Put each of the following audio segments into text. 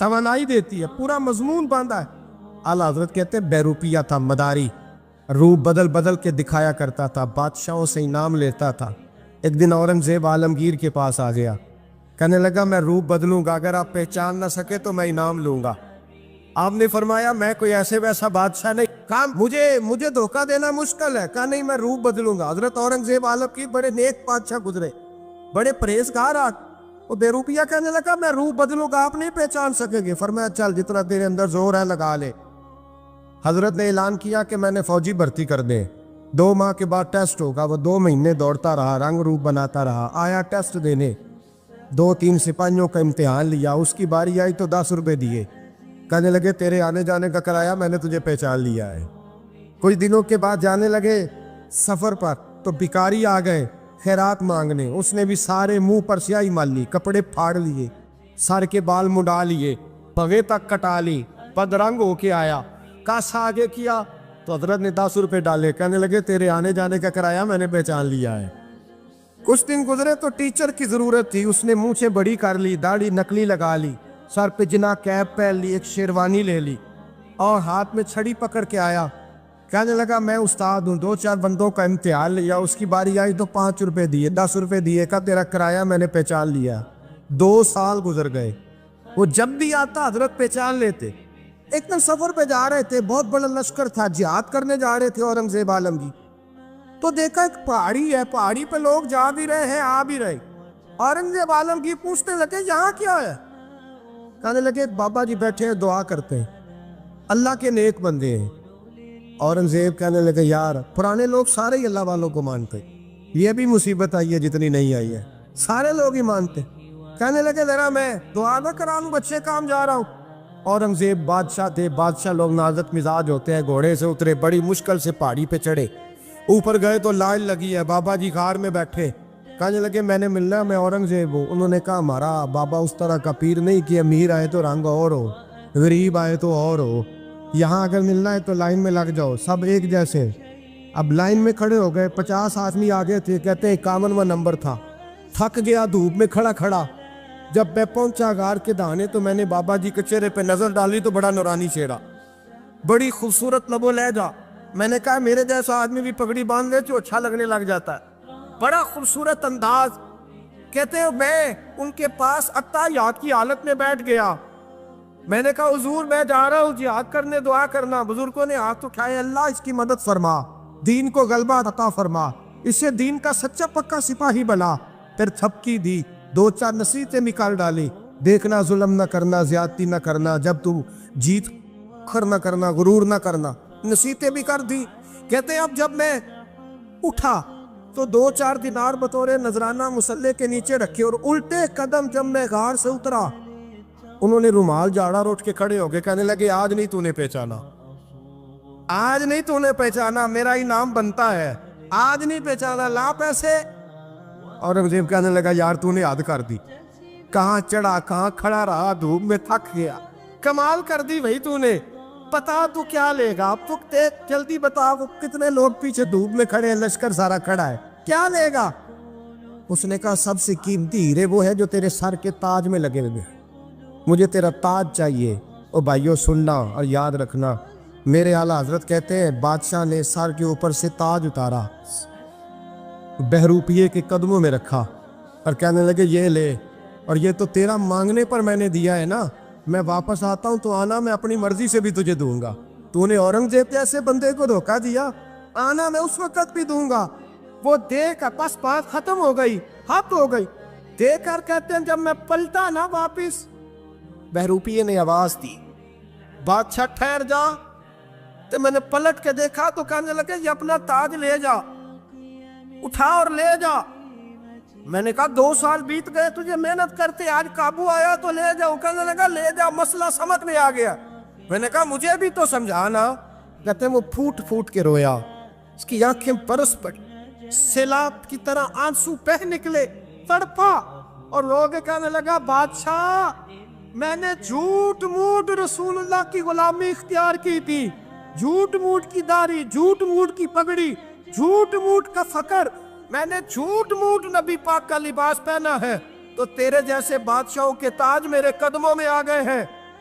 توانائی دیتی ہے, پورا مضمون باندھا ہے. اعلیٰ حضرت کہتے ہیں بیروپیہ تھا, مداری, روپ بدل بدل کے دکھایا کرتا تھا, بادشاہوں سے انعام لیتا تھا. ایک دن اورنگزیب عالمگیر کے پاس آ گیا, کہنے لگا میں روپ بدلوں گا, اگر آپ پہچان نہ سکے تو میں انعام لوں گا. آپ نے فرمایا میں کوئی ایسے ویسا بادشاہ نہیں, کہا مجھے دھوکہ دینا مشکل ہے. کہا نہیں, میں روپ بدلوں گا. حضرت اورنگزیب عالمگیر بڑے نیک بادشاہ گزرے, بڑے پرہیزگار. وہ بیروپیہ کہنے لگا میں روپ بدلوں گا, آپ نہیں پہچان سکیں گے. فرمایا چل جتنا تیرے اندر زور ہے لگا لے. حضرت نے اعلان کیا کہ میں نے فوجی بھرتی کر دے, 2 ماہ کے بعد ٹیسٹ ہوگا. وہ 2 مہینے دوڑتا رہا, رنگ روپ بناتا رہا, آیا ٹیسٹ دینے, 2-3 سپاہیوں کا امتحان لیا. اس کی باری آئی تو 10 روپے دیے, کہنے لگے تیرے آنے جانے کا کرایہ میں نے تجھے پہچان لیا ہے. کچھ دنوں کے بعد جانے لگے سفر پر, تو بھکاری آ گئے خیرات مانگنے. اس نے بھی سارے منہ پر سیاہی مال لی, کپڑے پھاڑ لیے, سر کے بال مڈا لیے, پگے تک کٹا لی, پدرنگ ہو کے آیا. کاسا آگے کیا تو حضرت نے 10 روپے ڈالے, کہنے لگے تیرے آنے جانے کا کرایہ میں نے پہچان لیا ہے. کچھ دن گزرے تو ٹیچر کی ضرورت تھی. اس نے منہ سے بڑی کر لی, داڑھی نکلی لگا لی, سر پہ جنا کیپ پہن لی, ایک شیروانی لے لی اور ہاتھ میں چھڑی پکڑ کے آیا. کہنے لگا میں استاد ہوں, 2-4 بندوں کا امتحان لیا, اس کی باری آئی تو 5 روپے دیے, 10 روپے دیے, کا تیرا کرایہ میں نے پہچان لیا. 2 سال گزر گئے. وہ جب بھی آتا حضرت پہچان لیتے. ایک دن سفر پہ جا رہے تھے, بہت بڑا لشکر تھا, جہاد کرنے جا رہے تھے اورنگزیب عالمگیر. تو دیکھا ایک پہاڑی ہے, پہاڑی پہ لوگ جا بھی رہے ہیں آ بھی رہے. اورنگزیب عالمگیر پوچھنے لگے یہاں کیا ہے؟ کہنے لگے بابا جی بیٹھے ہیں دعا کرتے ہیں, اللہ کے نیک بندے ہیں. اورنگزیب کہنے لگے یار پرانے لوگ سارے ہی اللہ والوں کو مانتے, یہ بھی مصیبت آئی ہے جتنی نہیں آئی ہے, سارے لوگ ہی مانتے. کہنے لگے ذرا میں دعا نہ کرا لوں, بچے کام جا رہا ہوں. اورنگزیب بادشاہ تھے, بادشاہ لوگ نازک مزاج ہوتے ہیں. گھوڑے سے اترے, بڑی مشکل سے پہاڑی پہ چڑھے, اوپر گئے تو لائن لگی ہے, بابا جی غار میں بیٹھے. کہنے لگے میں نے ملنا, میں اورنگزیب ہوں. انہوں نے کہا ہمارا بابا اس طرح کا پیر نہیں کہ امیر آئے تو رنگ اور ہو, غریب آئے تو اور ہو, یہاں اگر ملنا ہے تو لائن میں لگ جاؤ, سب ایک جیسے. اب لائن میں کھڑے ہو گئے, 50 آدمی آگے تھے, کہتے 51واں نمبر تھا. تھک گیا دھوپ میں کھڑا کھڑا. جب میں پہنچا غار کے دہانے تو میں نے بابا جی کے چہرے پہ نظر ڈالی تو بڑا نورانی چہرہ, بڑی خوبصورت لب و لہجہ. میں نے کہا میرے جیسا آدمی بھی پگڑی باندھ لے تو اچھا لگنے لگ جاتا ہے, بڑا خوبصورت انداز. کہتے ہیں میں ان کے پاس اتحیات کی حالت میں بیٹھ گیا. میں نے کہا حضور میں جا رہا ہوں جہاد کرنے, دعا کرنا. بزرگوں نے ہاتھ اٹھائے, اللہ اس کی مدد فرما, دین کو غلبہ عطا فرما, اسے دین کا سچا پکا سپاہی بنا. پھر تھپکی دی, 2-4 نصیحتیں نکال ڈالی. دیکھنا ظلم نہ کرنا, زیادتی نہ کرنا, جب تم جیت کر نہ کرنا, غرور نہ کرنا. نصیحتیں بھی کر دی. کہتے ہیں اب جب میں اٹھا تو 2-4 دینار بطور نذرانہ مسلح کے نیچے رکھے, اور الٹے قدم جب میں غار سے اترا انہوں نے رومال جھاڑا اور اٹھ کے کھڑے ہو گئے. کہنے لگے آج نہیں تو نے پہچانا, آج نہیں تو نے پہچانا, میرا انعام بنتا ہے, آج نہیں پہچانا, لا پیسے. اورنگزیب کہنے لگا یار تو نے حد کر دی, کہاں چڑھا کہاں کھڑا رہا, دھوپ میں تھک گیا, کمال کر دی بھائی تو نے. بتا تو کیا لے گا, اب تو جلدی بتا, وہ کتنے لوگ پیچھے دھوپ میں کھڑے ہیں, لشکر سارا کھڑا ہے, کیا لے گا؟ اس نے کہا سب سے قیمتی ہیرے وہ ہے جو تیرے سر کے تاج میں لگے ہوئے, مجھے تیرا تاج چاہیے. او بھائیو سننا اور یاد رکھنا, میرے اعلیٰ حضرت کہتے ہیں بادشاہ نے سر کے اوپر سے تاج اتارا, بہروپیے کے قدموں میں رکھا اور کہنے لگے یہ لے, اور یہ تو تیرا مانگنے پر میں نے دیا ہے نا, میں واپس آتا ہوں تو آنا میں اپنی مرضی سے بھی تجھے دوں گا. تو نے اورنگزیب جیسے بندے کو دھوکہ دیا, آنا میں اس وقت بھی دوں گا. وہ دے کر بس بات ختم ہو گئی, حد ہو گئی. دے کر کہتے ہیں جب میں پلٹا نا واپس, بہروپیے نے آواز دی بادشاہ ٹھہر جا. تو میں نے پلٹ کے دیکھا تو کہنے لگے یہ اپنا تاج لے جا, اٹھا اور لے جا. میں نے کہا 2 سال بیت گئے تجھے محنت کرتے, آج قابو آیا تو لے جاؤ. کہنے لگا لے جا, مسئلہ سمجھ میں آ گیا. میں نے کہا مجھے بھی تو سمجھانا. کہتے ہیں وہ پھوٹ پھوٹ کے رویا, اس کی آنکھیں برس پڑی, سیلاب کی طرح آنسو بہہ نکلے, تڑپا. اور لوگ کہنے لگا بادشاہ میں نے جھوٹ موٹ رسول اللہ کی غلامی اختیار کی تھی, جھوٹ موٹ کی داڑھی, جھوٹ موٹ کی پگڑی, جھوٹ موٹ کا فقر, میں نے جھوٹ موٹ نبی پاک کا لباس پہنا ہے, تو تیرے جیسے بادشاہوں کے تاج میرے قدموں میں آ گئے ہیں.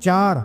4।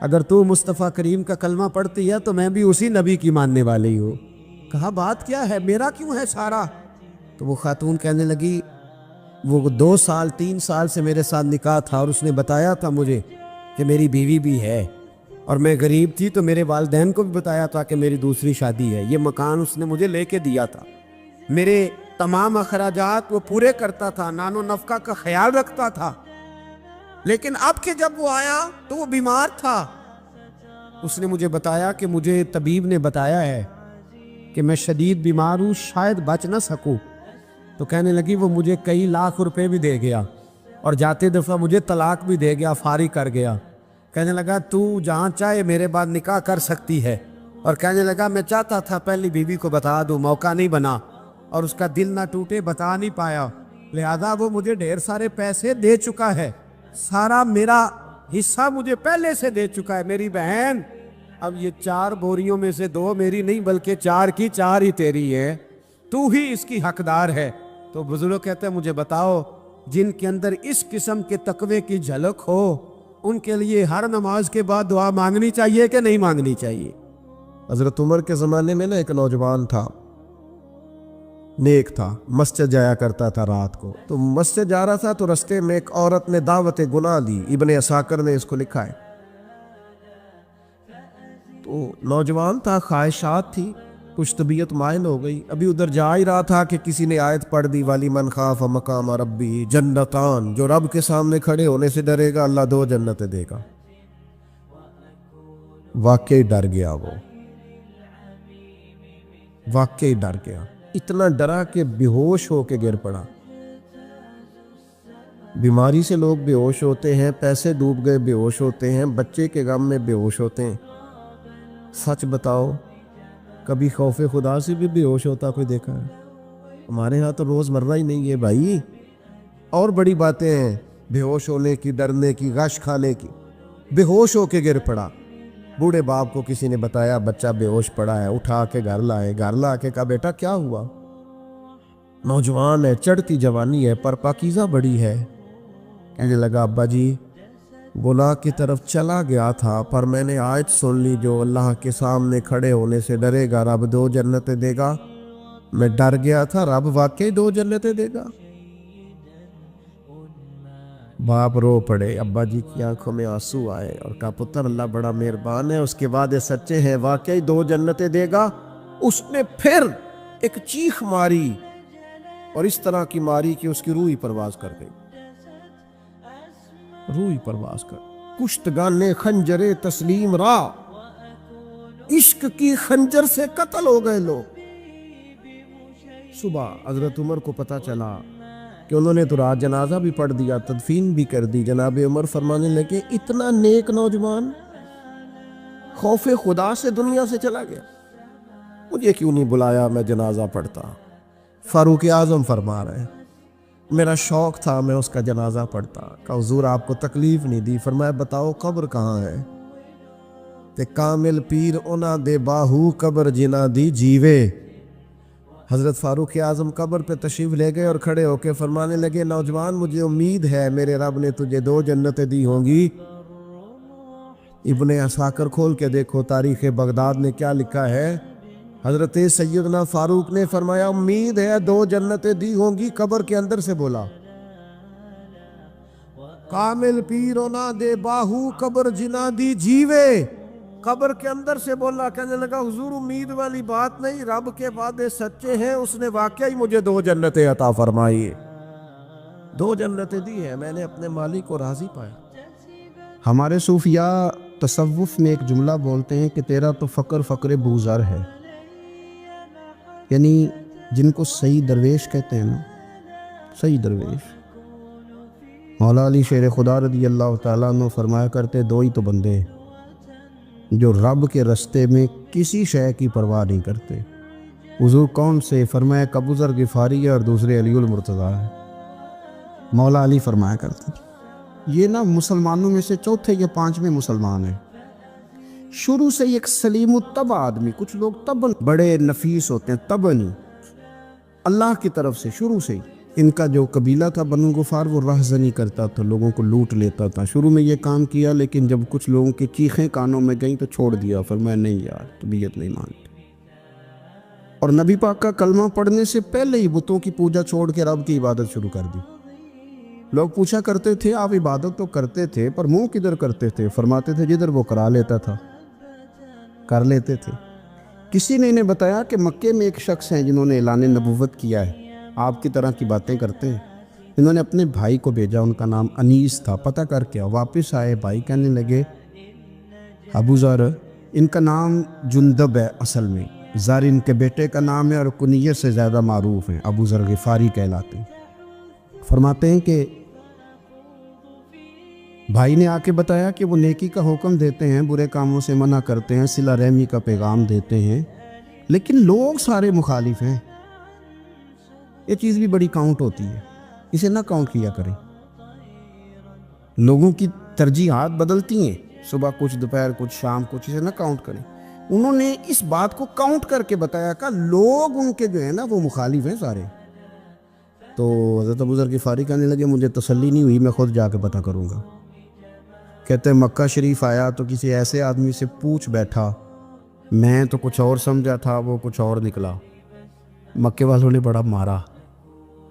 اگر تو مصطفیٰ کریم کا کلمہ پڑھتی ہے تو میں بھی اسی نبی کی ماننے والی ہوں۔ کہا بات کیا ہے، میرا کیوں ہے سارا؟ تو وہ خاتون کہنے لگی وہ 2 سال 3 سال سے میرے ساتھ نکاح تھا اور اس نے بتایا تھا مجھے کہ میری بیوی بھی ہے، اور میں غریب تھی تو میرے والدین کو بھی بتایا تھا کہ میری دوسری شادی ہے۔ یہ مکان اس نے مجھے لے کے دیا تھا، میرے تمام اخراجات وہ پورے کرتا تھا، نان و نفقہ کا خیال رکھتا تھا، لیکن اب کہ جب وہ آیا تو وہ بیمار تھا۔ اس نے مجھے بتایا کہ مجھے طبیب نے بتایا ہے کہ میں شدید بیمار ہوں، شاید بچ نہ سکوں۔ تو کہنے لگی وہ مجھے کئی لاکھ روپے بھی دے گیا اور جاتے دفعہ مجھے طلاق بھی دے گیا، فارغ کر گیا۔ کہنے لگا تو جہاں چاہے میرے بعد نکاح کر سکتی ہے، اور کہنے لگا میں چاہتا تھا پہلی بیوی کو بتا دوں، موقع نہیں بنا اور اس کا دل نہ ٹوٹے، بتا نہیں پایا، لہذا وہ مجھے ڈھیر سارے پیسے دے چکا ہے، سارا میرا حصہ مجھے پہلے سے دے چکا ہے۔ میری بہن اب یہ 4 بوریوں میں سے 2 میری نہیں بلکہ 4 کی 4 ہی تیری ہے، تو ہی اس کی حقدار ہے۔ تو بزرگ کہتے ہیں مجھے بتاؤ جن کے اندر اس قسم کے تقوی کی جھلک ہو ان کے لیے ہر نماز کے بعد دعا مانگنی چاہیے کہ نہیں مانگنی چاہیے؟ حضرت عمر کے زمانے میں نا ایک نوجوان تھا، نیک تھا، مسجد جایا کرتا تھا رات کو، تو مسجد جا رہا تھا تو رستے میں ایک عورت نے دعوت گناہ دی، ابن عساکر نے اس کو لکھا ہے۔ تو نوجوان تھا، خواہشات تھی، کچھ طبیعت مائل ہو گئی، ابھی ادھر جا ہی رہا تھا کہ کسی نے آیت پڑھ دی والی من خاف مقام ربی جنتان، جو رب کے سامنے کھڑے ہونے سے ڈرے گا اللہ 2 جنتیں دے گا۔ واقعی ڈر گیا، وہ واقعی ڈر گیا، اتنا ڈرا کہ بے ہوش ہو کے گر پڑا۔ بیماری سے لوگ بے ہوش ہوتے ہیں، پیسے ڈوب گئے بے ہوش ہوتے ہیں، بچے کے غم میں بے ہوش ہوتے ہیں۔ سچ بتاؤ کبھی خوف خدا سے بھی بے ہوش ہوتا کوئی دیکھا ہے؟ ہمارے ہاں تو روز مرہ ہی نہیں ہے بھائی، اور بڑی باتیں ہیں بے ہوش ہونے کی، ڈرنے کی، غش کھانے کی۔ بے ہوش ہو کے گر پڑا، بوڑھے باپ کو کسی نے بتایا بچہ بے ہوش پڑا ہے، اٹھا کے گھر لائے، گھر لا کے کہا بیٹا کیا ہوا؟ نوجوان ہے، چڑھتی جوانی ہے پر پاکیزہ بڑی ہے۔ کہنے لگا ابا جی گناہ کی طرف چلا گیا تھا پر میں نے آیت سن لی جو اللہ کے سامنے کھڑے ہونے سے ڈرے گا رب 2 جنتیں دے گا، میں ڈر گیا تھا، رب واقعی 2 جنتیں دے گا۔ باپ رو پڑے، ابا جی کی آنکھوں میں آنسو آئے اور کہا پتر اللہ بڑا مہربان ہے، اس کے وعدے سچے ہیں، واقعی 2 جنتیں دے گا۔ اس نے پھر ایک چیخ ماری اور اس طرح کی ماری کہ اس کی روح ہی پرواز کر گئی، روح پرواز کر، کشتگان خنجر تسلیم را، عشق کی خنجر سے قتل ہو گئے لوگ۔ صبح حضرت عمر کو پتہ چلا کہ انہوں نے تو رات جنازہ بھی پڑھ دیا، تدفین بھی کر دی۔ جناب عمر فرمانے لگے اتنا نیک نوجوان خوف خدا سے دنیا سے چلا گیا، مجھے کیوں نہیں بلایا میں جنازہ پڑھتا؟ فاروق اعظم فرما رہے ہیں میرا شوق تھا میں اس کا جنازہ پڑھتا۔ کہا حضور آپ کو تکلیف نہیں دی؟ فرمایا بتاؤ قبر کہاں ہے؟ تے کامل پیر اونا دے باہو قبر جنا دی جیوے۔ حضرت فاروق اعظم قبر پہ تشریف لے گئے اور کھڑے ہو کے فرمانے لگے نوجوان مجھے امید ہے میرے رب نے تجھے 2 جنتیں دی ہوں گی۔ ابن عساکر کھول کے دیکھو تاریخ بغداد نے کیا لکھا ہے۔ حضرت سیدنا فاروق نے فرمایا امید ہے 2 جنتیں دی ہوں گی، قبر کے اندر سے بولا کامل پیرونا دے باہو قبر جنا دی جیوے، قبر کے اندر سے بولا۔ کہنے لگا حضور امید والی بات نہیں، رب کے وعدے سچے ہیں، اس نے واقعی مجھے 2 جنتیں عطا فرمائی، 2 جنتیں دی ہیں، میں نے اپنے مالک کو راضی پایا۔ ہمارے صوفیاء تصوف میں ایک جملہ بولتے ہیں کہ تیرا تو فقر فقر بوزر ہے، یعنی جن کو صحیح درویش کہتے ہیں نا، صحیح درویش۔ مولا علی شیر خدا رضی اللہ تعالیٰ عنہ فرمایا کرتے 2 ہی تو بندے جو رب کے رستے میں کسی شے کی پرواہ نہیں کرتے۔ حضور کون سے؟ فرمایا ابو ذر غفاری ہے اور دوسرے علی المرتضیٰ ہے۔ مولا علی فرمایا کرتے یہ نا مسلمانوں میں سے 4 یا 5ویں مسلمان ہیں، شروع سے ایک سلیم الطبع آدمی، کچھ لوگ طبعاً بڑے نفیس ہوتے ہیں، طبعاً اللہ کی طرف سے شروع سے ہی ان کا جو قبیلہ تھا بنو غفار وہ راہزنی کرتا تھا، لوگوں کو لوٹ لیتا تھا۔ شروع میں یہ کام کیا لیکن جب کچھ لوگوں کی چیخیں کانوں میں گئیں تو چھوڑ دیا، فرمایا نہیں یار طبیعت نہیں مانتی۔ اور نبی پاک کا کلمہ پڑھنے سے پہلے ہی بتوں کی پوجا چھوڑ کے رب کی عبادت شروع کر دی۔ لوگ پوچھا کرتے تھے آپ عبادت تو کرتے تھے پر منہ کدھر کرتے تھے؟ فرماتے تھے جدھر وہ کرا لیتا تھا کر لیتے تھے۔ کسی نے انہیں بتایا کہ مکے میں ایک شخص ہیں جنہوں نے اعلان نبوت کیا ہے، آپ کی طرح کی باتیں کرتے ہیں۔ انہوں نے اپنے بھائی کو بھیجا، ان کا نام انیس تھا، پتہ کر کے واپس آئے، بھائی کہنے لگے ابو ذر، ان کا نام جندب ہے، اصل میں ذر ان کے بیٹے کا نام ہے اور کنیت سے زیادہ معروف ہیں، ابو ذر غفاری کہلاتے ہیں۔ فرماتے ہیں کہ بھائی نے آ کے بتایا کہ وہ نیکی کا حکم دیتے ہیں، برے کاموں سے منع کرتے ہیں، صلہ رحمی کا پیغام دیتے ہیں، لیکن لوگ سارے مخالف ہیں۔ یہ چیز بھی بڑی کاؤنٹ ہوتی ہے، اسے نہ کاؤنٹ کیا کریں۔ لوگوں کی ترجیحات بدلتی ہیں، صبح کچھ، دوپہر کچھ، شام کچھ، اسے نہ کاؤنٹ کریں۔ انہوں نے اس بات کو کاؤنٹ کر کے بتایا کہ لوگ ان کے جو ہے نا وہ مخالف ہیں سارے۔ تو حضرت ابو ذر غفاری کہنے لگے مجھے تسلی نہیں ہوئی، میں خود جا کے پتہ کروں گا۔ کہتے ہیں مکہ شریف آیا تو کسی ایسے آدمی سے پوچھ بیٹھا، میں تو کچھ اور سمجھا تھا، وہ کچھ اور نکلا۔ مکے والوں نے بڑا مارا۔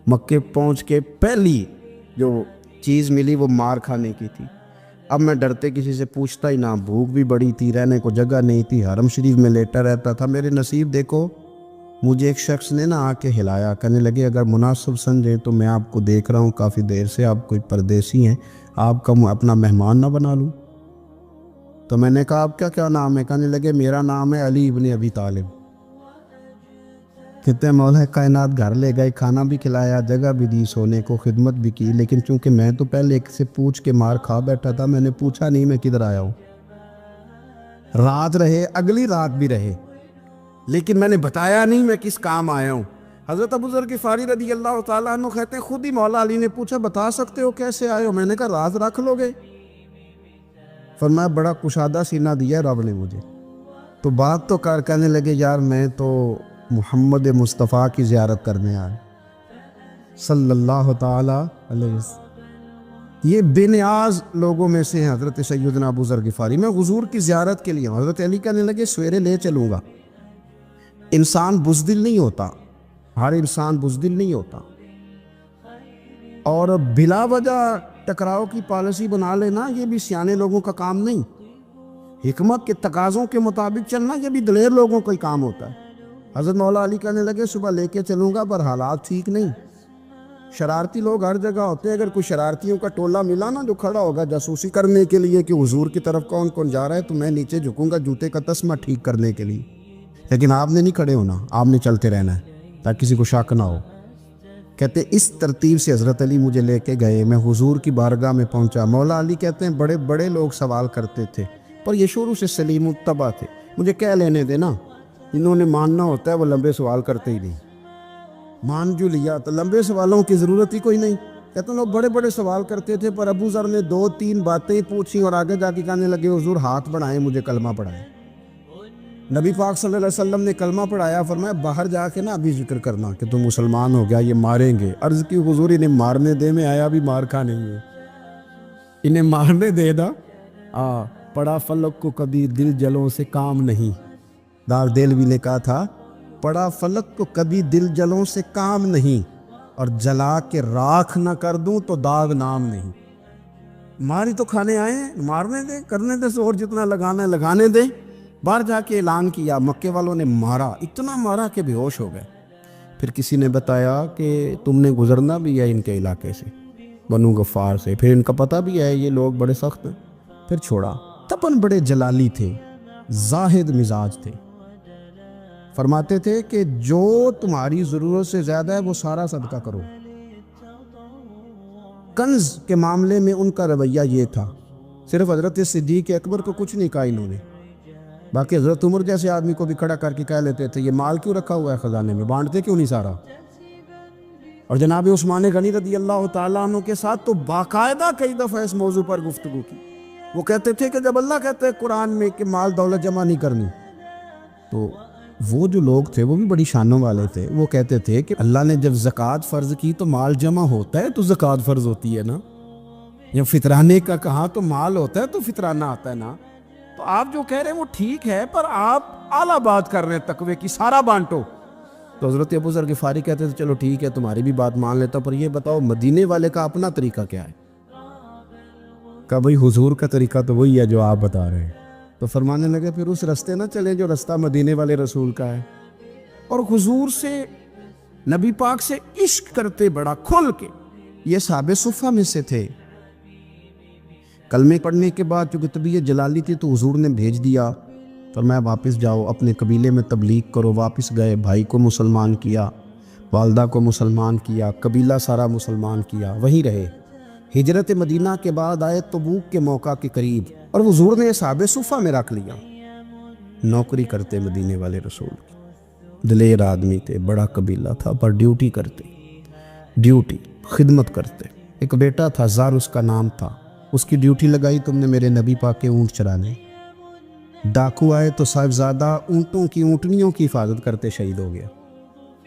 مکے پہنچ کے پہلی جو چیز ملی وہ مار کھانے کی تھی۔ اب میں ڈرتے کسی سے پوچھتا ہی نہ، بھوک بھی بڑی تھی، رہنے کو جگہ نہیں تھی، حرم شریف میں لیٹا رہتا تھا۔ میرے نصیب دیکھو، مجھے ایک شخص نے آ کے ہلایا، کہنے لگے اگر مناسب سمجھیں تو میں آپ کو دیکھ رہا ہوں کافی دیر سے، آپ کوئی پردیسی ہیں، آپ کا اپنا مہمان نہ بنا لوں؟ تو میں نے کہا آپ کا کیا نام ہے؟ کہنے لگے میرا نام ہے علی ابن ابی طالب۔ کہتے ہیں مولا کائنات گھر لے گئے، کھانا بھی کھلایا، جگہ بھی دی، سونے کو خدمت بھی کی، لیکن چونکہ میں تو پہلے ایک سے پوچھ کے مار کھا بیٹھا تھا، میں نے پوچھا نہیں میں کدھر آیا ہوں۔ رات رہے، اگلی رات بھی رہے، لیکن میں نے بتایا نہیں میں کس کام آیا ہوں۔ حضرت ابو ذر غفاری رضی اللہ تعالیٰ عنہ کہتے ہیں خود ہی مولا علی نے پوچھا بتا سکتے ہو کیسے آئے ہو؟ میں نے کہا راز رکھ لو گے؟ فرمایا بڑا کشادہ سینہ دیا رب نے مجھے، تو بات تو کر۔ کہنے لگے یار میں تو محمد مصطفیٰ کی زیارت کرنے آئے صلی اللہ تعالیٰ علیہ وسلم۔ یہ بے نیاز لوگوں میں سے ہیں حضرت سیدنا ابو ذر غفاری۔ میں حضور کی زیارت کے لیے ہوں۔ حضرت علی کہنے لگے سویرے لے چلوں گا۔ انسان بزدل نہیں ہوتا، ہر انسان بزدل نہیں ہوتا، اور بلا وجہ ٹکراؤ کی پالیسی بنا لینا یہ بھی سیانے لوگوں کا کام نہیں۔ حکمت کے تقاضوں کے مطابق چلنا یہ بھی دلیر لوگوں کا ہی کام ہوتا ہے۔ حضرت مولا علی کہنے لگے صبح لے کے چلوں گا پر حالات ٹھیک نہیں، شرارتی لوگ ہر جگہ ہوتے ہیں، اگر کوئی شرارتیوں کا ٹولہ ملا نا جو کھڑا ہوگا جاسوسی کرنے کے لیے کہ حضور کی طرف کون کون جا رہا ہے، تو میں نیچے جھکوں گا جوتے کا تسمہ ٹھیک کرنے کے لیے، لیکن آپ نے نہیں کھڑے ہونا، آپ نے چلتے رہنا ہے تاکہ کسی کو شک نہ ہو۔ کہتے اس ترتیب سے حضرت علی مجھے لے کے گئے، میں حضور کی بارگاہ میں پہنچا۔ مولا علی کہتے ہیں بڑے بڑے لوگ سوال کرتے تھے پر یہ شروع سے سلیم الطبع تھے، مجھے کہہ لینے دینا، جنہوں نے ماننا ہوتا ہے وہ لمبے سوال کرتے ہی نہیں، مان جو لیا تو لمبے سوالوں کی ضرورت ہی کوئی نہیں۔ کہتے ہیں لوگ بڑے بڑے سوال کرتے تھے پر ابو ذر نے 2-3 باتیں پوچھی اور آگے جا کے کہنے لگے حضور ہاتھ بڑھائیں مجھے کلمہ پڑھائیں۔ نبی پاک صلی اللہ علیہ وسلم نے کلمہ پڑھایا، فرمایا باہر جا کے نا ابھی ذکر کرنا کہ تم مسلمان ہو گیا، یہ ماریں گے۔ عرض کی حضور انہیں مارنے دے، میں آیا بھی مار کھانے ہے، انہیں مارنے دے نا۔ پڑا فلک کو کبھی دل جلوں سے کام نہیں، دار دل بھی نے کہا تھا پڑا فلک کو کبھی دل جلوں سے کام نہیں، اور جلا کے راکھ نہ کر دوں تو داغ نام نہیں۔ ماری تو کھانے آئے ہیں، مارنے دیں، کرنے دیں زور جتنا لگانا ہے لگانے دیں۔ باہر جا کے اعلان کیا، مکے والوں نے مارا، اتنا مارا کہ بے ہوش ہو گئے۔ پھر کسی نے بتایا کہ تم نے گزرنا بھی ہے ان کے علاقے سے، بنو غفار سے، پھر ان کا پتہ بھی ہے یہ لوگ بڑے سخت ہیں۔ پھر چھوڑا۔ تپن بڑے جلالی تھے، زاہد مزاج تھے، فرماتے تھے کہ جو تمہاری ضرورت سے زیادہ ہے وہ سارا صدقہ کرو۔ کنز کے معاملے میں ان کا رویہ یہ تھا، صرف حضرت صدیق اکبر کو کچھ نہیں کہا انہوں نے، باقی حضرت عمر جیسے آدمی کو بھی کھڑا کر کے کہہ لیتے تھے یہ مال کیوں رکھا ہوا ہے خزانے میں، بانٹتے کیوں نہیں سارا؟ اور جناب عثمان غنی رضی اللہ تعالیٰ عنہ کے ساتھ تو باقاعدہ کئی دفعہ اس موضوع پر گفتگو کی۔ وہ کہتے تھے کہ جب اللہ کہتے ہیں قرآن میں کہ مال دولت جمع نہیں کرنی، تو وہ جو لوگ تھے وہ بھی بڑی شانوں والے تھے. وہ کہتے تھے کہ اللہ نے جب زکوٰۃ فرض کی تو مال جمع ہوتا ہے تو زکوٰۃ فرض ہوتی ہے نا. جب فطرانے کا کہا تو مال ہوتا ہے تو فطرانہ آتا ہے نا. تو آپ جو کہہ رہے ہیں وہ ٹھیک ہے، پر آپ اعلیٰ بات کر رہے ہیں تقوی کی، سارا بانٹو. تو حضرت ابو ذر غفاری کہتے تھے چلو ٹھیک ہے تمہاری بھی بات مان لیتا، پر یہ بتاؤ مدینے والے کا اپنا طریقہ کیا ہے؟ کہا بھائی حضور کا طریقہ تو وہی ہے جو آپ بتا رہے ہیں. تو فرمانے لگے پھر اس رستے نہ چلے جو رستہ مدینے والے رسول کا ہے. اور حضور سے، نبی پاک سے عشق کرتے بڑا کھل کے. یہ صحابہ صفہ میں سے تھے. کلمے پڑھنے کے بعد چونکہ طبیعت جلالی تھی تو حضور نے بھیج دیا، فرمایا واپس جاؤ اپنے قبیلے میں تبلیغ کرو. واپس گئے، بھائی کو مسلمان کیا، والدہ کو مسلمان کیا، قبیلہ سارا مسلمان کیا، وہیں رہے. ہجرت مدینہ کے بعد آئے تبوک کے موقع کے قریب، اور حضور نے صحابہ صفہ میں رکھ لیا. نوکری کرتے مدینے والے رسول کی، دلیر آدمی تھے، بڑا قبیلہ تھا، پر ڈیوٹی کرتے، ڈیوٹی خدمت کرتے. ایک بیٹا تھا زار اس کا نام تھا، اس کی ڈیوٹی لگائی تم نے میرے نبی پاک کے اونٹ چرانے. ڈاکو آئے تو صاحبزادہ اونٹوں کی، اونٹنیوں کی حفاظت کرتے شہید ہو گیا.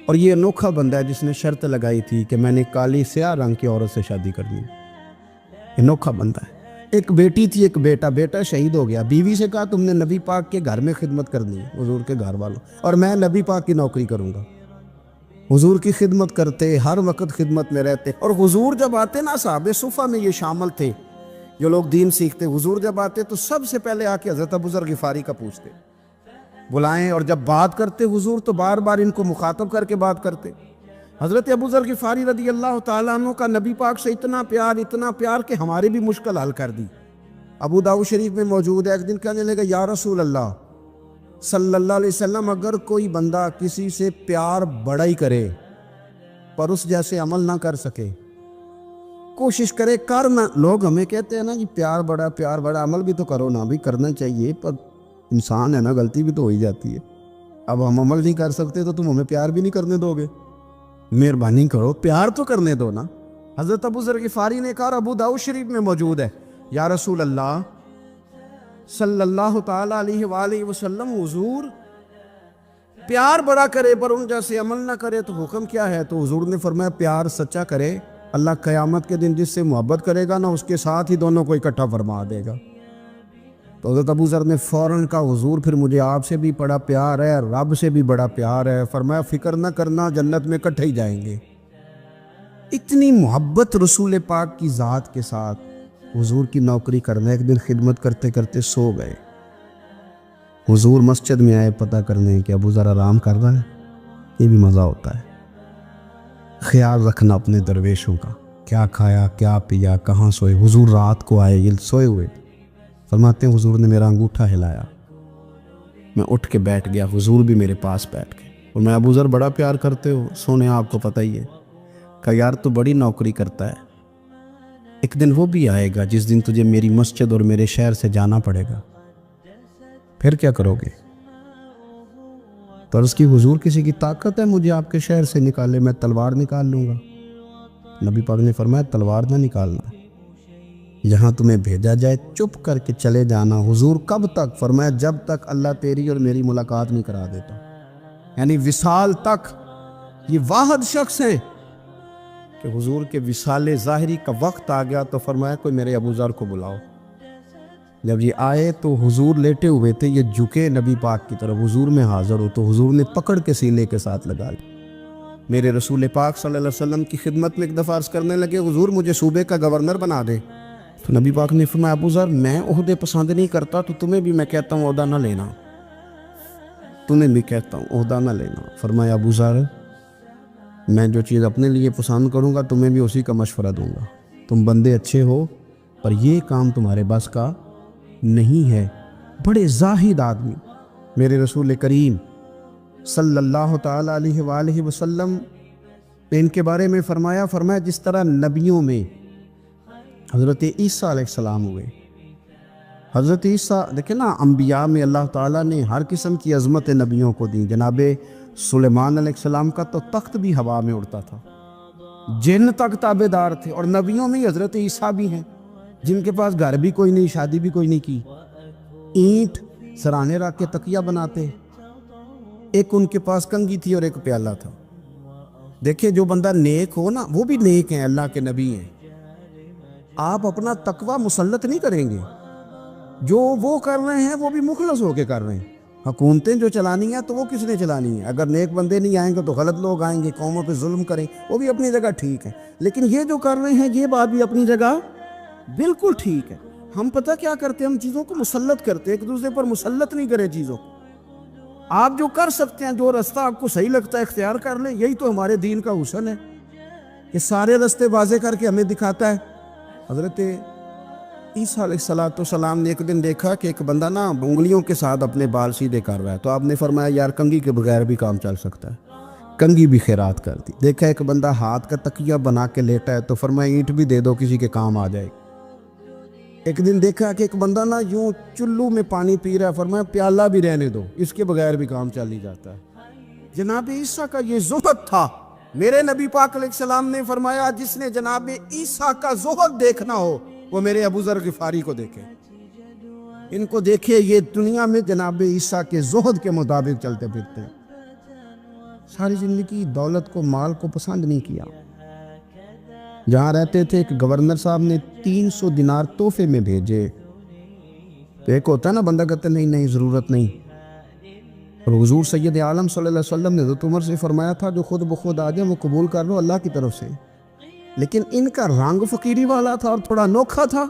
اور یہ انوکھا بندہ ہے جس نے شرط لگائی تھی کہ میں نے کالی سیاہ رنگ کی عورت سے شادی کرنی. انوکھا بندہ ہے. ایک بیٹی تھی، ایک بیٹا، بیٹا شہید ہو گیا. بیوی سے کہا تم نے نبی پاک کے گھر میں خدمت کرنی ہے، حضور کے گھر والوں، اور میں نبی پاک کی نوکری کروں گا. حضور کی خدمت کرتے، ہر وقت خدمت میں رہتے. اور حضور جب آتے نا، صحابہ صفہ میں یہ شامل تھے جو لوگ دین سیکھتے. حضور جب آتے تو سب سے پہلے آ کے حضرت ابو ذر غفاری کا پوچھتے، بلائیں، اور جب بات کرتے حضور تو بار بار ان کو مخاطب کر کے بات کرتے. حضرت ابو ذر غفاری رضی اللہ تعالیٰ عنہ کا نبی پاک سے اتنا پیار کہ ہماری بھی مشکل حل کر دی. ابو داؤد شریف میں موجود ہے. ایک دن کہنے لگا یا رسول اللہ صلی اللہ علیہ وسلم، اگر کوئی بندہ کسی سے پیار بڑا ہی کرے پر اس جیسے عمل نہ کر سکے، کوشش کرے کرنا. لوگ ہمیں کہتے ہیں نا جی پیار بڑا، عمل بھی تو کرو نا. بھی کرنا چاہیے، پر انسان ہے نا، غلطی بھی تو ہو ہی جاتی ہے. اب ہم عمل نہیں کر سکتے تو تم ہمیں پیار بھی نہیں کرنے دو گے؟ مہربانی کرو، پیار تو کرنے دو نا. حضرت ابو ذر غفاری نے کہا، ابو داؤد شریف میں موجود ہے، یا رسول اللہ صلی اللہ تعالیٰ علیہ وآلہ وسلم، حضور پیار بڑا کرے پر ان جیسے عمل نہ کرے تو حکم کیا ہے؟ تو حضور نے فرمایا پیار سچا کرے، اللہ قیامت کے دن جس سے محبت کرے گا نا اس کے ساتھ ہی دونوں کو اکٹھا فرما دے گا. تو حضرت ابو ذر نے فوراً کہا حضور پھر مجھے آپ سے بھی بڑا پیار ہے، رب سے بھی بڑا پیار ہے. فرمایا فکر نہ کرنا، جنت میں اکٹھے ہی جائیں گے. اتنی محبت رسول پاک کی ذات کے ساتھ. حضور کی نوکری کرنا. ایک دن خدمت کرتے کرتے سو گئے. حضور مسجد میں آئے پتہ کرنے کہ ابو ذر آرام کر رہا ہے. یہ بھی مزہ ہوتا ہے، خیال رکھنا اپنے درویشوں کا، کیا کھایا کیا پیا، کہاں سوئے. حضور رات کو آئے، یہ سوئے ہوئے. فرماتے ہیں حضور نے میرا انگوٹھا ہلایا، میں اٹھ کے بیٹھ گیا، حضور بھی میرے پاس بیٹھ گئے. اور میں ابو ذر بڑا پیار کرتے ہو، سونے آپ کو پتہ ہی ہے. کہا یار تو بڑی نوکری کرتا ہے، ایک دن وہ بھی آئے گا جس دن تجھے میری مسجد اور میرے شہر سے جانا پڑے گا، پھر کیا کرو گے؟ تو عرض کی حضور کسی کی طاقت ہے مجھے آپ کے شہر سے نکالے؟ میں تلوار نکال لوں گا. نبی پاک نے فرمایا تلوار نہ نکالنا، جہاں تمہیں بھیجا جائے چپ کر کے چلے جانا. حضور کب تک؟ فرمایا جب تک اللہ تیری اور میری ملاقات نہیں کرا دیتا، یعنی وصال تک. یہ واحد شخص ہیں کہ حضور کے وصال ظاہری کا وقت آ گیا تو فرمایا کوئی میرے ابو ذر کو بلاؤ. جب یہ آئے تو حضور لیٹے ہوئے تھے، یہ جھکے نبی پاک کی طرف، حضور میں حاضر ہو تو حضور نے پکڑ کے سینے کے ساتھ لگا لیا. میرے رسول پاک صلی اللہ علیہ وسلم کی خدمت میں ایک دفعہ عرض کرنے لگے حضور مجھے صوبے کا گورنر بنا دے. تو نبی پاک نے فرمایا ابو ذر میں عہدے پسند نہیں کرتا، تو تمہیں بھی میں کہتا ہوں عہدہ نہ لینا، تمہیں بھی کہتا ہوں عہدہ نہ لینا. فرمایا ابو ذر میں جو چیز اپنے لیے پسند کروں گا تمہیں بھی اسی کا مشورہ دوں گا. تم بندے اچھے ہو پر یہ کام تمہارے بس کا نہیں ہے. بڑے زاہد آدمی. میرے رسول کریم صلی اللہ تعالیٰ علیہ وآلہ وسلم نے ان کے بارے میں فرمایا جس طرح نبیوں میں حضرت عیسیٰ علیہ السلام ہوئے. حضرت عیسیٰ دیکھیں نا، انبیاء میں اللہ تعالیٰ نے ہر قسم کی عظمت نبیوں کو دی. جناب سلیمان علیہ السلام کا تو تخت بھی ہوا میں اڑتا تھا، جن تک تابع دار تھے. اور نبیوں میں حضرت عیسیٰ بھی ہیں جن کے پاس گھر بھی کوئی نہیں، شادی بھی کوئی نہیں کی، اینٹ سرانے رکھ کے تکیہ بناتے. ایک ان کے پاس کنگھی تھی اور ایک پیالہ تھا. دیکھیں جو بندہ نیک ہو نا وہ بھی نیک ہیں, اللہ کے نبی ہیں. آپ اپنا تقوی مسلط نہیں کریں گے, جو وہ کر رہے ہیں وہ بھی مخلص ہو کے کر رہے ہیں. حکومتیں جو چلانی ہیں تو وہ کس نے چلانی ہے؟ اگر نیک بندے نہیں آئیں گے تو غلط لوگ آئیں گے, قوموں پہ ظلم کریں, وہ بھی اپنی جگہ ٹھیک ہے. لیکن یہ جو کر رہے ہیں یہ بات بھی اپنی جگہ بالکل ٹھیک ہے. ہم پتہ کیا کرتے ہیں, ہم چیزوں کو مسلط کرتے ہیں, ایک دوسرے پر مسلط نہیں کریں چیزوں کو. آپ جو کر سکتے ہیں, جو رستہ آپ کو صحیح لگتا ہے اختیار کر لیں. یہی تو ہمارے دین کا حسن ہے, یہ سارے رستے واضح کر کے ہمیں دکھاتا ہے. حضرت عیسیٰ علیہ السلام نے ایک دن دیکھا کہ ایک بندہ نا انگلیوں کے ساتھ اپنے بال سیدھے کر رہا ہے, تو آپ نے فرمایا یار کنگھی کے بغیر بھی کام چل سکتا ہے. کنگھی بھی خیرات کر دی. دیکھا ایک بندہ ہاتھ کا تکیہ بنا کے لیٹا ہے, تو فرمایا اینٹ بھی دے دو, کسی کے کام آ جائے. ایک دن دیکھا کہ ایک بندہ نا یوں چلو میں پانی پی رہا ہے, فرمایا پیالہ بھی رہنے دو, اس کے بغیر بھی کام چل ہی جاتا ہے. جناب عیسیٰ کا یہ زہد تھا. میرے نبی پاک علیہ السلام نے فرمایا جس نے جناب عیسیٰ کا زہد دیکھنا ہو وہ میرے ابو ذر غفاری کو دیکھے. ان کو دیکھے, یہ دنیا میں جناب عیسیٰ کے زہد کے مطابق چلتے پھرتے ہیں. ساری زندگی دولت کو, مال کو پسند نہیں کیا. جہاں رہتے تھے ایک گورنر صاحب نے 300 دینار تحفے میں بھیجے. تو ایک ہوتا ہے نا بندہ کہتا ہے نہیں ضرورت نہیں. اور حضور سید عالم صلی اللہ علیہ وسلم نے حضرت عمر سے فرمایا تھا جو خود بخود آ جائے وہ قبول کر لو اللہ کی طرف سے. لیکن ان کا رنگ فقیری والا تھا اور تھوڑا انوکھا تھا.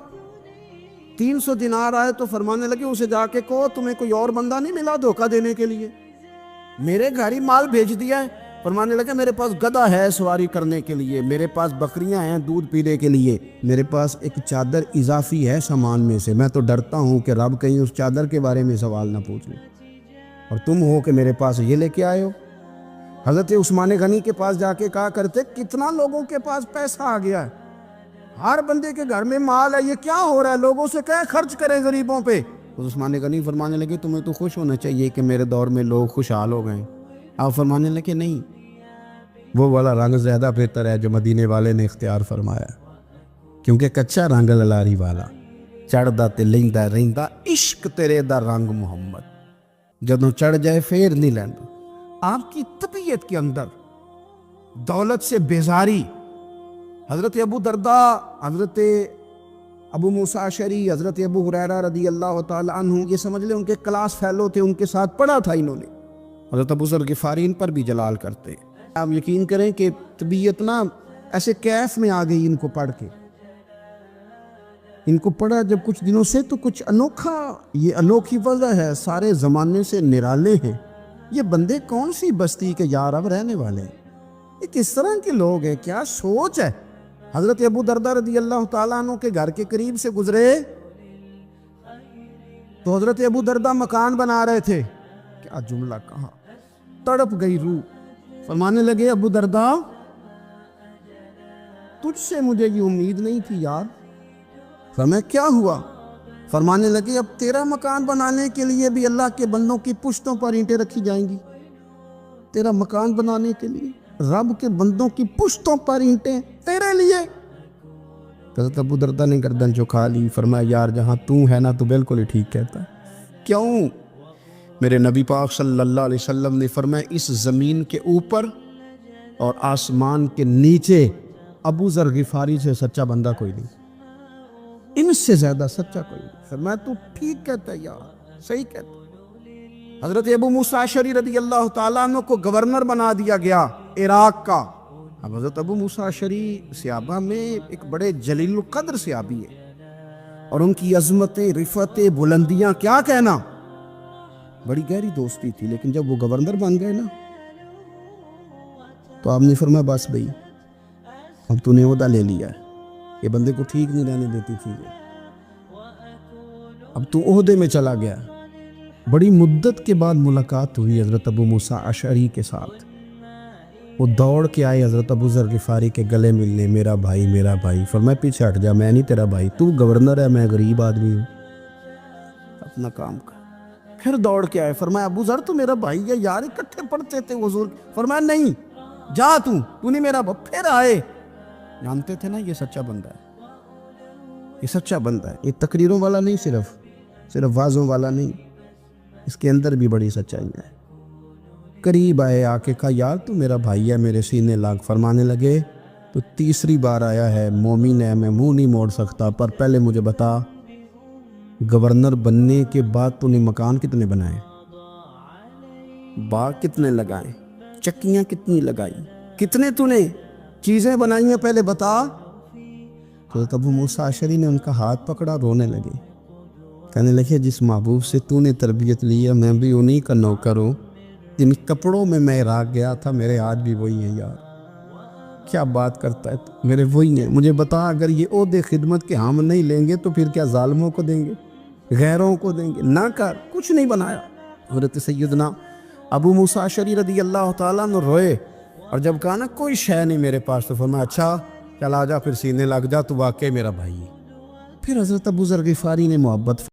300 دینار آئے تو فرمانے لگے اسے جا کے کہو تمہیں کوئی اور بندہ نہیں ملا دھوکہ دینے کے لیے, میرے گھر ہی مال بھیج دیا ہے. فرمانے لگے میرے پاس گدھا ہے سواری کرنے کے لیے, میرے پاس بکریاں ہیں دودھ پینے کے لیے, میرے پاس ایک چادر اضافی ہے سامان میں سے, میں تو ڈرتا ہوں کہ رب کہیں اس چادر کے بارے میں سوال نہ پوچھ لے, اور تم ہو کہ میرے پاس یہ لے کے آئے ہو. حضرت عثمان غنی کے پاس جا کے کہا کرتے کتنا لوگوں کے پاس پیسہ آ گیا ہے, ہر بندے کے گھر میں مال ہے, یہ کیا ہو رہا ہے, لوگوں سے کہیں خرچ کریں غریبوں پہ. عثمان غنی فرمانے لگے تمہیں تو خوش ہونا چاہیے کہ میرے دور میں لوگ خوشحال ہو گئے. آپ فرمانے لگے نہیں, وہ والا رنگ زیادہ بہتر ہے جو مدینے والے نے اختیار فرمایا, کیونکہ کچا رنگ للاری والا چڑھدا تے لیندا رہندا عشق تیرے دا رنگ محمد, جدوں چڑھ جائے پھر نہیں لیندا. آپ کی طبیعت کے اندر دولت سے بیزاری. حضرت ابو درداء, حضرت ابو موسیٰ اشعری, حضرت ابو ہریرہ رضی اللہ تعالی عنہ, یہ سمجھ لیں ان کے کلاس فیلو تھے, ان کے ساتھ پڑھا تھا انہوں نے. حضرت ابو ذر غفاری ان پر بھی جلال کرتے. آپ یقین کریں کہ طبیعت نا ایسے کیف میں آ گئی ان کو پڑھ کے. ان کو پڑھا جب کچھ دنوں سے تو کچھ انوکھا, یہ انوکھی وجہ ہے, سارے زمانے سے نرالے ہیں. یہ بندے کون سی بستی کے یار اب رہنے والے ہیں, یہ کس طرح کے لوگ ہیں, کیا سوچ ہے. حضرت ابو درداء رضی اللہ تعالیٰ عنہ کے گھر کے قریب سے گزرے تو حضرت ابو درداء مکان بنا رہے تھے. کیا جملہ کہا, تڑپ گئی روح. فرمانے لگے ابو درداء تجھ سے مجھے یہ امید نہیں تھی یار. فرمایا کیا ہوا؟ فرمانے لگے اب تیرا مکان بنانے کے لیے بھی اللہ کے بندوں کی پشتوں پر اینٹیں رکھی جائیں گی. تیرا مکان بنانے کے لیے رب کے بندوں کی پشتوں پر اینٹیں تیرے لیے. حضرت ابو درداء نے گردن جھکا لی. فرمایا یار جہاں تو ہے نا تو بالکل ہی ٹھیک کہتا ہے. کیوں؟ میرے نبی پاک صلی اللہ علیہ وسلم نے فرمایا اس زمین کے اوپر اور آسمان کے نیچے ابو ذر غفاری سے سچا بندہ کوئی نہیں, ان سے زیادہ سچا کوئی نہیں. فرمایا تو ٹھیک کہتا ہے یار, صحیح کہتا. حضرت ابو موسیٰ اشعری رضی اللہ تعالیٰ عنہ کو گورنر بنا دیا گیا عراق کا. اب حضرت ابو موسیٰ اشعری صحابہ میں ایک بڑے جلیل القدر صحابی ہے, اور ان کی عظمتیں, رفعتیں, بلندیاں کیا کہنا, بڑی گہری دوستی تھی. لیکن جب وہ گورنر بن گئے نا تو آپ نے فرمایا بس بھئی اب تو نے عہدہ لے لیا ہے, یہ بندے کو ٹھیک نہیں رہنے دیتی تھی, اب تو عہدے میں چلا گیا. بڑی مدت کے بعد ملاقات ہوئی حضرت ابو موسیٰ اشعری کے ساتھ. وہ دوڑ کے آئے حضرت ابو ذر غفاری کے گلے ملنے, میرا بھائی میرا بھائی. فرمایا پیچھے ہٹ جا, میں نہیں تیرا بھائی, تو گورنر ہے, میں غریب آدمی ہوں, اپنا کام کر. پھر دوڑ کے آئے. فرمایا ابو ذر تو میرا بھائی ہے یار, اکٹھے پڑھتے تھے حضور. فرمایا نہیں جا, تو نہیں میرا بھائی. پھر آئے. جانتے تھے نا یہ سچا بندہ ہے, یہ سچا بندہ ہے, یہ تقریروں والا نہیں, صرف وعظوں والا نہیں, اس کے اندر بھی بڑی سچائی ہے. قریب آئے، آ کے کہا یار تو میرا بھائی ہے، میرے سینے لاگ۔ فرمانے لگے تو تیسری بار آیا ہے، مومن ہے، میں منہ نہیں موڑ سکتا، پر پہلے مجھے بتا گورنر بننے کے بعد تو نے مکان کتنے بنائے، باغ کتنے لگائے، چکیاں کتنی لگائی، کتنے تو نے چیزیں بنائی ہیں، پہلے بتا۔ تو ابو موسیٰ اشعری نے ان کا ہاتھ پکڑا، رونے لگے، کہنے لگے جس محبوب سے تو نے تربیت لی ہے میں بھی انہی کا نوکر ہوں، جن کپڑوں میں میں عراق گیا تھا میرے آج بھی وہی ہیں یار۔ کیا بات کرتا ہے تو، میرے وہی ہیں، مجھے بتا اگر یہ عہدے خدمت کے ہم نہیں لیں گے تو پھر کیا ظالموں کو دیں گے، غیروں کو دیں گے؟ نہ کر، کچھ نہیں بنایا۔ حضرت سیدنا ابو موسیٰ اشعری رضی اللہ تعالیٰ عنہ روئے، اور جب کہا نا کوئی شے نہیں میرے پاس، تو فرمایا اچھا چل آ جا، پھر سینے لگ جا، تو واقعی میرا بھائی ہے۔ پھر حضرت ابو ذر غفاری نے محبت